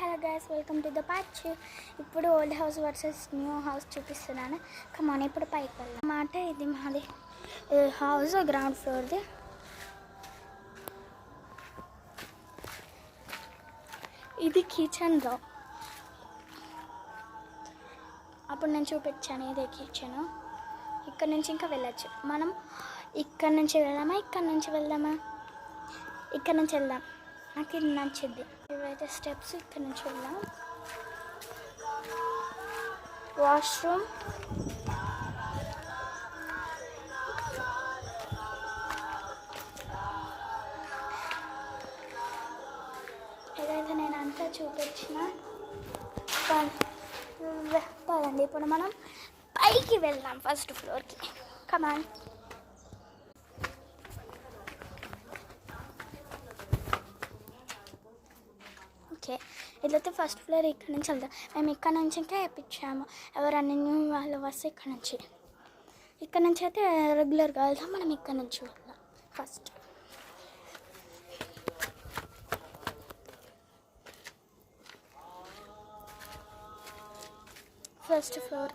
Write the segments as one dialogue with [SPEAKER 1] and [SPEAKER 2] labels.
[SPEAKER 1] Hello guys, welcome to the part 2. ఇప్పుడు old house versus new house చూపిస్తున్నాను. కమాన్, ఇప్పుడు పైకి వెళ్దాం అన్నమాట. ఇది మాది హౌస్, గ్రౌండ్ ఫ్లోర్ది. ఇది కిచెన్ రా. అప్పుడు నేను చూపించాను, ఇదే కిచెన్. ఇక్కడ నుంచి ఇంకా వెళ్ళచ్చు. మనం ఇక్కడ నుంచి వెళ్దామా, ఇక్కడ నుంచి వెళ్దామా? ఇక్కడ నుంచి వెళ్దాం, నాకు ఇది నచ్చింది. ఇవైతే స్టెప్స్. ఇక్కడ నుంచి వెళ్దాం. వాష్రూమ్, ఏదైతే నేను అంతా చూపించిన. పదండి, ఇప్పుడు మనం పైకి వెళ్దాం, ఫస్ట్ ఫ్లోర్కి. కమాన్. ఓకే, ఇట్లయితే ఫస్ట్ ఫ్లోర్ ఇక్కడ నుంచి వెళ్దాం. మేము ఇక్కడ నుంచి ఇంకా వేయించాము. ఎవరన్నా న్యూ వాళ్ళు వస్తే ఇక్కడ నుంచి అయితే రెగ్యులర్గా వెళ్దాం. మనం ఇక్కడ నుంచి వెళ్దాం ఫస్ట్. First floor.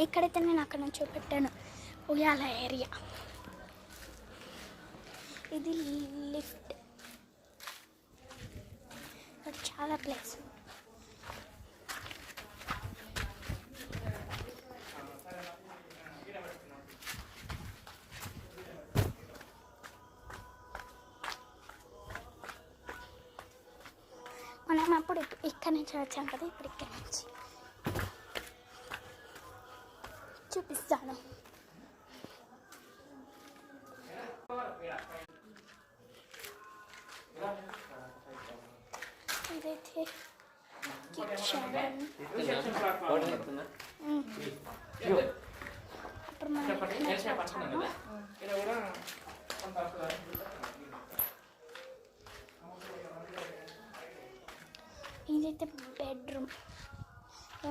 [SPEAKER 1] ఇక్కడైతే నేను అక్కడ నుంచి చూపెట్టాను ఉయ్యాల ఏరియా. ఇది లిఫ్ట్, చాలా ప్లేస్. మనం అప్పుడు ఇక్కడ నుంచి వచ్చాం కదా, ఇప్పుడు ఇక్కడ నుంచి చూపిస్తాను. ఇదైతే కిచెన్. అప్పుడు మనం ఇదైతే బెడ్రూమ్,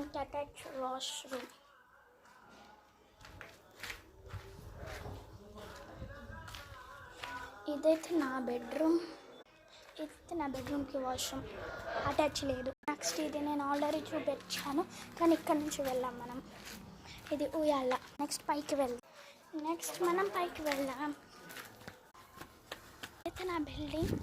[SPEAKER 1] ఇంకా అటాచ్ వాష్రూమ్. ఇదైతే నా బెడ్రూమ్. ఇదైతే నా బెడ్రూమ్కి వాష్రూమ్, అటాచ్ లేదు. నెక్స్ట్ ఇది నేను ఆల్రెడీ చూపించాను, కానీ ఇక్కడ నుంచి వెళ్ళాం మనం. ఇది ఉయ్యాల. నెక్స్ట్ పైకి వెళ్దాం. నెక్స్ట్ మనం పైకి వెళ్దాం. అయితే నా బిల్డింగ్.